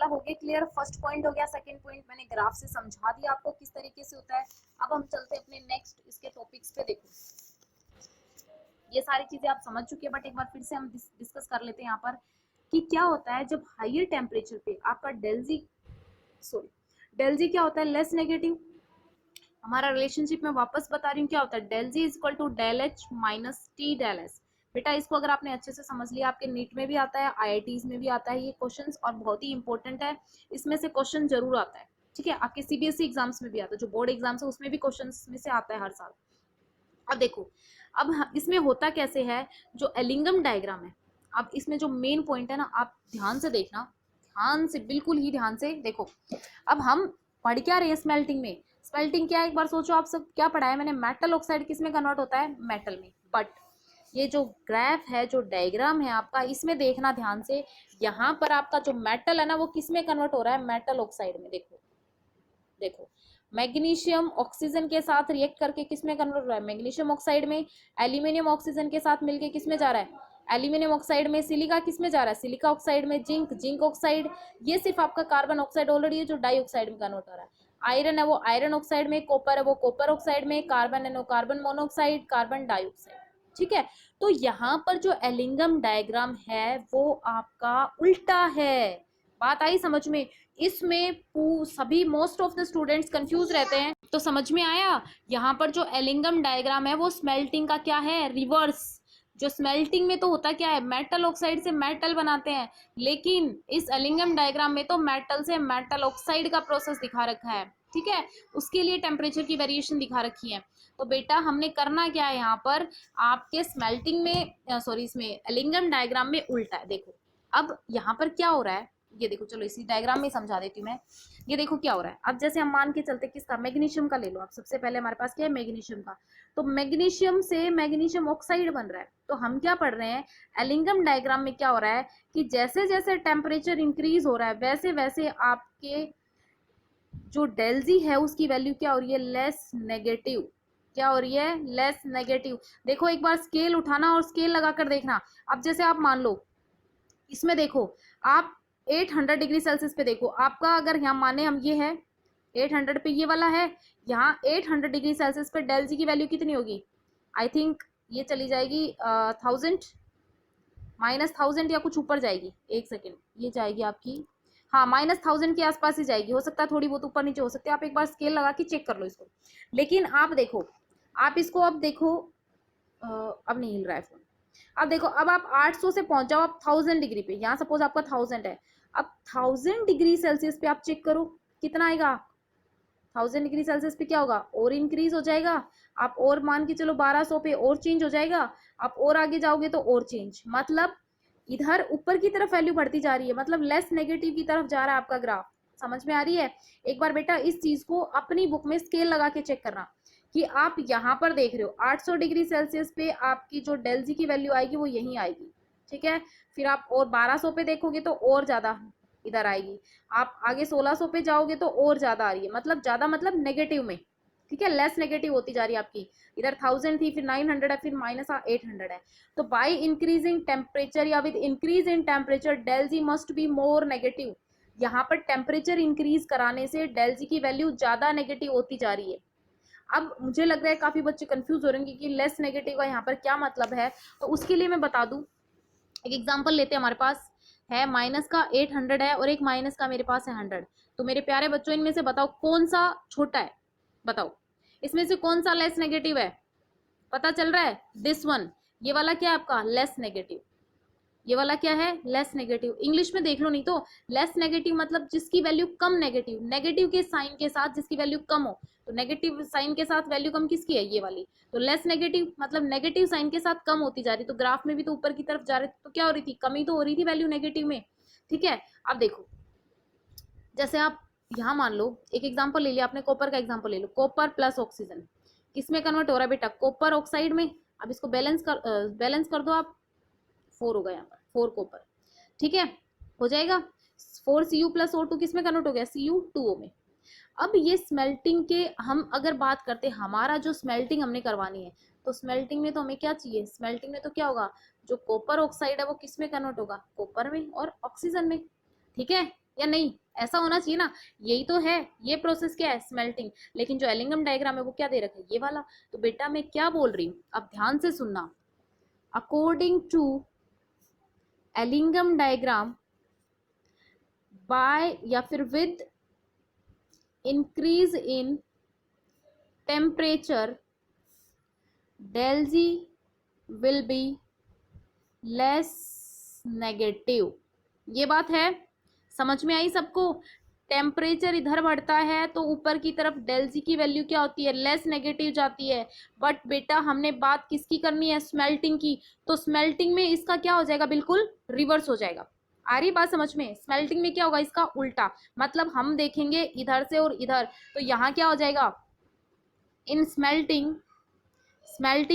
वाला हो गया क्लियर, फर्स्ट पॉइंट हो गया। सेकंड पॉइंट मैंने ग्राफ से समझा दिया आपको किस तरीके से होता है। अब हम चलते हैं अपने नेक्स्ट इसके टॉपिक्स पे। देखो ये सारी चीजें आप समझ चुके हैं, बट एक बार फिर से हम डिस्कस कर लेते हैं यहाँ पर कि क्या होता है जब हायर टेम्परेचर पे आपका डेल जी क्या होता है, लेस नेगेटिव। हमारा रिलेशनशिप में वापस बता रही हूँ क्या होता है, del G is equal to del H minus T del S. बेटा इसको अगर आपने अच्छे से समझ लिया, आपके नीट में भी आता है, आईआईटीज में भी आता है ये क्वेश्चंस, और बहुत ही इंपॉर्टेंट है, इसमें से क्वेश्चन जरूर आता है। ठीक है, आपके सीबीएसई एग्जाम्स में भी आता है, जो बोर्ड एग्जाम्स है उसमें भी क्वेश्चन में से आता है हर साल। अब देखो, अब इसमें होता कैसे है, जो एलिंगम डायग्राम है, अब इसमें जो मेन पॉइंट है ना, आप ध्यान से देखना, ध्यान से, बिल्कुल ही ध्यान से देखो। अब हम पढ़ क्या रहे हैं स्मेल्टिंग में, स्मेल्टिंग क्या है एक बार सोचो, आप सब क्या पढ़ा है मैंने, मेटल ऑक्साइड किस में कन्वर्ट होता है, मेटल में। बट ये जो ग्राफ है, जो डायग्राम है आपका, इसमें देखना ध्यान से, यहाँ पर आपका जो मेटल है ना वो किस में कन्वर्ट हो रहा है, मेटल ऑक्साइड में। देखो देखो, मैग्नीशियम ऑक्सीजन के साथ रिएक्ट करके किस में कन्वर्ट हो रहा है, मैग्नीशियम ऑक्साइड में। एल्यूमिनियम ऑक्सीजन के साथ मिलके किस में जा रहा है, एल्यूमिनियम ऑक्साइड में। सिलिका किस में जा रहा है, सिलिका ऑक्साइड में। जिंक ऑक्साइड, ये सिर्फ आपका कार्बन ऑक्साइड ऑलरेडी है जो डाई ऑक्साइड में कन्वर्ट हो रहा है। आयरन है वो आयरन ऑक्साइड में, कॉपर है वो कॉपर ऑक्साइड में, कार्बन है वो कार्बन मोनोऑक्साइड, कार्बन डाइऑक्साइड। ठीक है, तो यहाँ पर जो एलिंगम डायग्राम है वो आपका उल्टा है। बात आई समझ में, इसमें सभी most of the students confuse रहते हैं। तो समझ में आया, यहाँ पर जो एलिंगम डायग्राम है वो स्मेल्टिंग का क्या है, रिवर्स। जो स्मेल्टिंग में तो होता क्या है, मेटल ऑक्साइड से मेटल बनाते हैं, लेकिन इस एलिंगम डायग्राम में तो मेटल से मेटल ऑक्साइड का प्रोसेस दिखा रखा है। ठीक है, उसके लिए टेम्परेचर की वेरिएशन दिखा रखी है। तो बेटा हमने करना क्या है यहाँ पर, आपके स्मेल्टिंग में सॉरी इसमें एलिंगम डायग्राम में उल्टा है। देखो अब यहाँ पर क्या हो रहा है, ये देखो, चलो इसी डायग्राम में समझा देती हूँ मैं। ये देखो क्या हो रहा है, अब जैसे हम मान के चलते किसका, मैग्नीशियम का ले लो आप। सबसे पहले हमारे पास क्या है, मैग्नीशियम का। तो मैग्नीशियम से मैग्नीशियम ऑक्साइड बन रहा है। तो हम क्या पढ़ रहे हैं, एलिंगम डायग्राम में क्या हो रहा है कि जैसे जैसे टेम्परेचर इंक्रीज हो रहा है वैसे वैसे आपके जो डेल जी है उसकी वैल्यू क्या हो रही है, लेस नेगेटिव। क्या हो रही है, लेस नेगेटिव। देखो एक बार स्केल उठाना और स्केल लगाकर देखना। अब जैसे आप मान लो इसमें देखो, आप 800 डिग्री सेल्सियस पे देखो, आपका अगर यहाँ माने हम ये है 800 पे ये वाला है, यहाँ 800 डिग्री सेल्सियस पे डेल जी की वैल्यू कितनी होगी, आई थिंक ये चली जाएगी 1000 -1000 या कुछ ऊपर जाएगी। एक सेकेंड, ये जाएगी आपकी, हाँ -1000 के आसपास ही जाएगी, हो सकता है थोड़ी बहुत ऊपर नीचे हो सकती है, आप एक बार स्केल लगा के चेक कर लो इसको। लेकिन आप देखो, आप इसको अब देखो, अब नहीं हिल रहा है फोन। अब देखो, अब आप 800 से पहुंच जाओ आप 1000 डिग्री पे, यहाँ सपोज आपका 1000 है, अब 1000 डिग्री सेल्सियस पे आप चेक करो कितना आएगा, 1000 डिग्री सेल्सियस पे क्या होगा, और इंक्रीज हो जाएगा। आप और मान के चलो 1200 पे और चेंज हो जाएगा, आप और आगे जाओगे तो और चेंज, मतलब इधर ऊपर की तरफ वैल्यू बढ़ती जा रही है, मतलब लेस नेगेटिव की तरफ जा रहा है आपका ग्राफ। समझ में आ रही है, एक बार बेटा इस चीज को अपनी बुक में स्केल लगा के चेक करना कि आप यहाँ पर देख रहे हो 800 डिग्री सेल्सियस पे आपकी जो डेल जी की वैल्यू आएगी वो यहीं आएगी। ठीक है, फिर आप और 1200 पे देखोगे तो और ज्यादा इधर आएगी, आप आगे 1600 पे जाओगे तो और ज्यादा आ रही है, मतलब ज्यादा मतलब नेगेटिव में। ठीक है, लेस नेगेटिव होती जा रही है आपकी, इधर 1000 थी फिर 900 है फिर -800 है। तो बाय इंक्रीजिंग टेम्परेचर या with increase in temperature del G must be more negative. यहाँ पर टेम्परेचर इंक्रीज कराने से डेल जी की वैल्यू ज्यादा नेगेटिव होती जा रही है। अब मुझे लग रहा है काफी बच्चे कंफ्यूज हो रहे हैं कि लेस नेगेटिव का यहाँ पर क्या मतलब है, तो उसके लिए मैं बता दूं, एक एग्जांपल लेते हैं, हमारे पास है माइनस का 800 है और एक माइनस का मेरे पास है 100। तो मेरे प्यारे बच्चों इनमें से बताओ कौन सा छोटा है, बताओ इसमें से कौन सा लेस नेगेटिव है, पता चल रहा है, दिस वन, ये वाला क्या है आपका लेस नेगेटिव, ये वाला क्या है लेस नेगेटिव। इंग्लिश में देख लो, नहीं तो लेस नेगेटिव मतलब जिसकी वैल्यू कम नेगेटिव, नेगेटिव के साइन के साथ जिसकी वैल्यू कम हो, तो नेगेटिव साइन के साथ वैल्यू कम किसकी है, ये वाली। तो लेस नेगेटिव मतलब नेगेटिव साइन के साथ कम होती जा रही, तो ग्राफ में भी तो ऊपर की तरफ जा रहे, तो क्या हो रही थी, कमी तो हो रही थी वैल्यू नेगेटिव में। ठीक है, अब देखो जैसे आप यहाँ मान लो, एक एग्जाम्पल ले लिया आपने, कॉपर का एग्जाम्पल ले लो, कॉपर प्लस ऑक्सीजन किसमें कन्वर्ट हो रहा है बेटा, कॉपर ऑक्साइड में। अब इसको बैलेंस कर दो आप, 4 होगा यहाँ पर, 4 कॉपर। ठीक है, हो जाएगा 4Cu प्लस O2 किस में कन्वर्ट हो गया, Cu2O में। अब ये स्मेल्टिंग के हम अगर बात करते हैं, हमारा जो स्मेल्टिंग हमने करवानी है, तो स्मेल्टिंग में तो हमें क्या चाहिए, स्मेल्टिंग में तो क्या होगा, जो कॉपर ऑक्साइड है वो किस में कन्वर्ट होगा, कॉपर में और ऑक्सीजन में। ठीक है, या नहीं? ऐसा होना चाहिए ना, यही तो है, ये प्रोसेस क्या है, स्मेल्टिंग। लेकिन जो एलिंगम डायग्राम है वो क्या दे रखा है, ये वाला। तो बेटा मैं क्या बोल रही हूँ, अब ध्यान से सुनना। According to Ellingham diagram, by या फिर with increase in temperature, del G will be less negative. ये बात है, समझ में आई सबको? टेम्परेचर इधर बढ़ता है तो ऊपर की तरफ डेल जी की वैल्यू क्या होती है, लेस नेगेटिव जाती है। बट बेटा हमने बात किसकी करनी है, स्मेल्टिंग की। तो स्मेल्टिंग में इसका क्या हो जाएगा, बिल्कुल रिवर्स हो जाएगा। आ रही बात समझ में? स्मेल्टिंग में क्या होगा, इसका उल्टा। मतलब हम देखेंगे इधर से और इधर, तो यहाँ क्या हो जाएगा, इन स्मेल्टिंग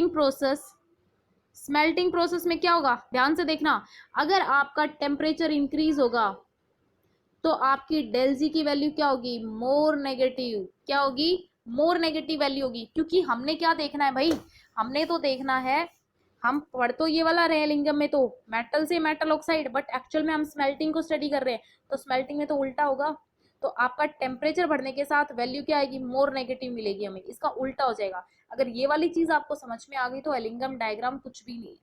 प्रोसेस, स्मेल्टिंग प्रोसेस में क्या होगा, ध्यान से देखना। अगर आपका टेम्परेचर इंक्रीज होगा तो आपकी डेल जी की वैल्यू क्या होगी, मोर नेगेटिव। क्या होगी, मोर नेगेटिव वैल्यू होगी। क्योंकि हमने क्या देखना है भाई, हमने तो देखना है, हम पढ़ तो ये वाला रहे लिंगम में तो मेटल से मेटल ऑक्साइड, बट एक्चुअल में हम स्मेल्टिंग को स्टडी कर रहे हैं। तो स्मेल्टिंग में तो उल्टा होगा। तो आपका टेम्परेचर बढ़ने के साथ वैल्यू क्या आएगी, मोर नेगेटिव मिलेगी हमें, इसका उल्टा हो जाएगा। अगर ये वाली चीज आपको समझ में आ गई तो एलिंगम डायग्राम कुछ भी नहीं है।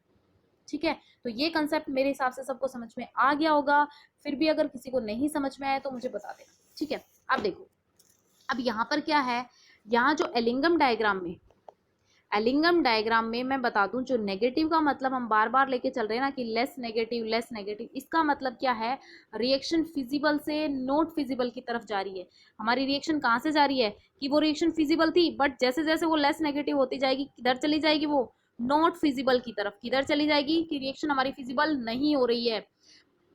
ठीक है, तो ये कंसेप्ट मेरे हिसाब से सबको समझ में आ गया होगा। फिर भी अगर किसी को नहीं समझ में आया तो मुझे बता देना। ठीक है, अब देखो, अब यहाँ पर क्या है, यहाँ जो एलिंगम डायग्राम में, एलिंगम डायग्राम में मैं बता दूं, जो नेगेटिव का मतलब हम बार बार लेके चल रहे हैं ना कि लेस नेगेटिव लेस नेगेटिव, इसका मतलब क्या है, रिएक्शन फिजिबल से नॉट फिजिबल की तरफ जा रही है। हमारी रिएक्शन कहाँ से जा रही है, कि वो रिएक्शन फिजिबल थी, बट जैसे जैसे वो लेस नेगेटिव होती जाएगी किधर चली जाएगी, वो नॉट फिजिबल की तरफ। किधर चली जाएगी, कि रिएक्शन हमारी फिजिबल नहीं हो रही है।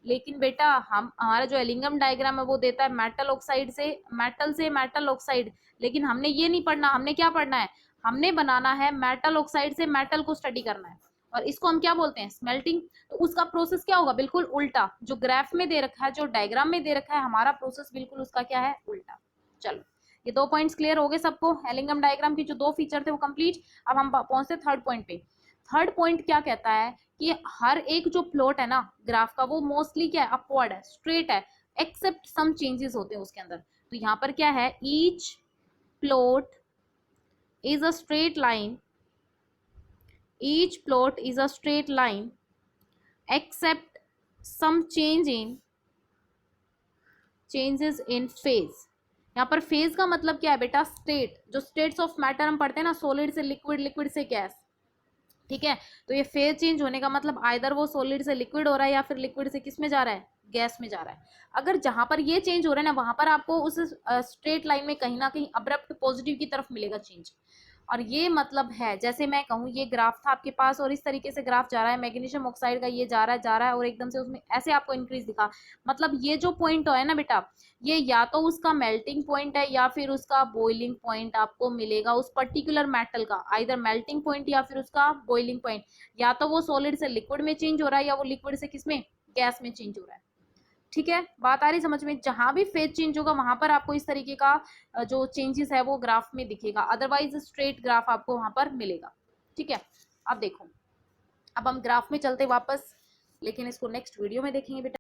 लेकिन बेटा हम, हमारा जो एलिंगम डायग्राम है वो देता है मेटल ऑक्साइड से मेटल ऑक्साइड। लेकिन हमने ये नहीं पढ़ना, हमने क्या पढ़ना है, हमने बनाना है मेटल ऑक्साइड से मेटल को स्टडी करना है। और इसको हम क्या बोलते हैं, स्मेल्टिंग। तो उसका प्रोसेस क्या होगा, बिल्कुल उल्टा। जो ग्राफ में दे रखा है, जो डायग्राम में दे रखा है, हमारा प्रोसेस बिल्कुल उसका क्या है, उल्टा। चलो, ये 2 पॉइंट्स क्लियर हो गए सबको। एलिंगम डायग्राम की जो 2 फीचर थे वो कंप्लीट। अब हम पहुंचते थर्ड पॉइंट पे। थर्ड पॉइंट क्या कहता है कि हर एक जो प्लॉट है ना ग्राफ का, वो मोस्टली क्या है, अपवर्ड है, स्ट्रेट है, एक्सेप्ट सम चेंजेस होते हैं उसके अंदर। तो यहाँ पर क्या है, each plot is a straight line, each plot is a straight line except some changes in phase. यहाँ पर फेज का मतलब क्या है बेटा, स्टेट। जो स्टेट्स ऑफ मैटर हम पढ़ते हैं ना, सॉलिड से लिक्विड, लिक्विड से गैस। ठीक है, तो ये फेज चेंज होने का मतलब आइदर वो सॉलिड से लिक्विड हो रहा है या फिर लिक्विड से किस में जा रहा है, गैस में जा रहा है। अगर जहां पर ये चेंज हो रहा है ना, वहां पर आपको उस स्ट्रेट लाइन में कहीं ना कहीं अब्रप्ट पॉजिटिव की तरफ मिलेगा चेंज। और ये मतलब है, जैसे मैं कहूँ ये ग्राफ था आपके पास और इस तरीके से ग्राफ जा रहा है, मैग्नीशियम ऑक्साइड का ये जा रहा है और एकदम से उसमें ऐसे आपको इंक्रीज दिखा। मतलब ये जो पॉइंट है ना बेटा, ये या तो उसका मेल्टिंग पॉइंट है या फिर उसका बॉइलिंग पॉइंट आपको मिलेगा उस पर्टिकुलर मेटल का, आइदर मेल्टिंग पॉइंट या फिर उसका बॉइलिंग पॉइंट। या तो वो सॉलिड से लिक्विड में चेंज हो रहा है या वो लिक्विड से किस में, गैस में चेंज हो रहा है। ठीक है, बात आ रही समझ में? जहां भी फेज चेंज होगा वहां पर आपको इस तरीके का जो चेंजेस है वो ग्राफ में दिखेगा, अदरवाइज स्ट्रेट ग्राफ आपको वहां पर मिलेगा। ठीक है, अब देखो, अब हम ग्राफ में चलते वापस, लेकिन इसको नेक्स्ट वीडियो में देखेंगे बेटा।